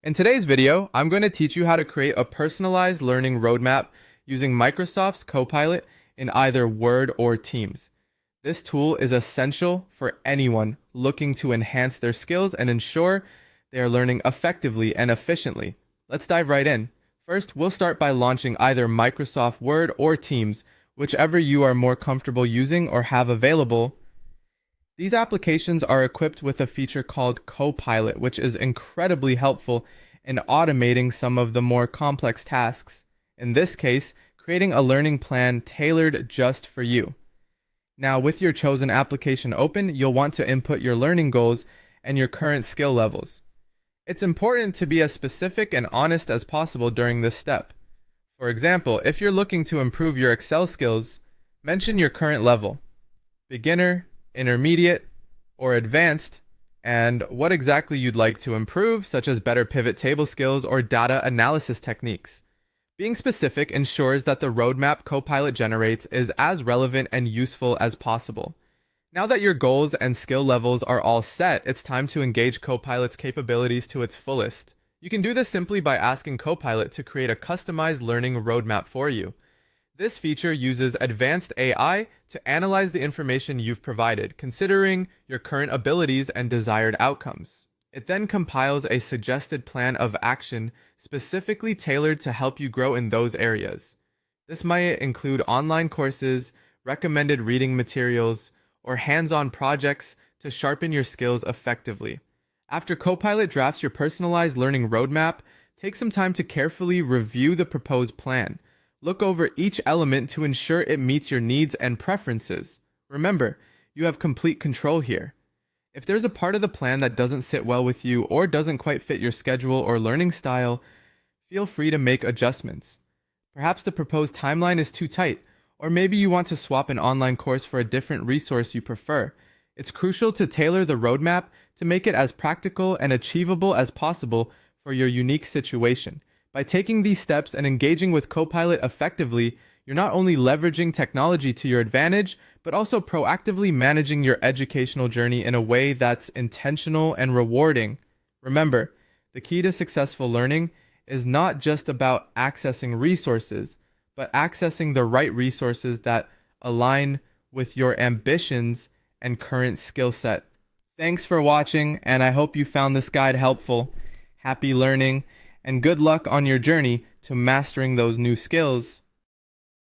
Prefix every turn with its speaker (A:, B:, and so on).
A: In today's video, I'm going to teach you how to create a personalized learning roadmap using Microsoft's Copilot in either Word or Teams. This tool is essential for anyone looking to enhance their skills and ensure they are learning effectively and efficiently. Let's dive right in. First, we'll start by launching either Microsoft Word or Teams, whichever you are more comfortable using or have available. These applications are equipped with a feature called Copilot, which is incredibly helpful in automating some of the more complex tasks. In this case, creating a learning plan tailored just for you. Now, with your chosen application open, you'll want to input your learning goals and your current skill levels. It's important to be as specific and honest as possible during this step. For example, if you're looking to improve your Excel skills, mention your current level, beginner, intermediate, or advanced, and what exactly you'd like to improve, such as better pivot table skills or data analysis techniques. Being specific ensures that the roadmap Copilot generates is as relevant and useful as possible. Now that your goals and skill levels are all set, it's time to engage Copilot's capabilities to its fullest. You can do this simply by asking Copilot to create a customized learning roadmap for you. This feature uses advanced AI to analyze the information you've provided, considering your current abilities and desired outcomes. It then compiles a suggested plan of action specifically tailored to help you grow in those areas. This might include online courses, recommended reading materials, or hands-on projects to sharpen your skills effectively. After Copilot drafts your personalized learning roadmap, take some time to carefully review the proposed plan. Look over each element to ensure it meets your needs and preferences. Remember, you have complete control here. If there's a part of the plan that doesn't sit well with you or doesn't quite fit your schedule or learning style, feel free to make adjustments. Perhaps the proposed timeline is too tight, or maybe you want to swap an online course for a different resource you prefer. It's crucial to tailor the roadmap to make it as practical and achievable as possible for your unique situation. By taking these steps and engaging with Copilot effectively, you're not only leveraging technology to your advantage, but also proactively managing your educational journey in a way that's intentional and rewarding. Remember, the key to successful learning is not just about accessing resources, but accessing the right resources that align with your ambitions and current skill set. Thanks for watching, and I hope you found this guide helpful. Happy learning, and good luck on your journey to mastering those new skills.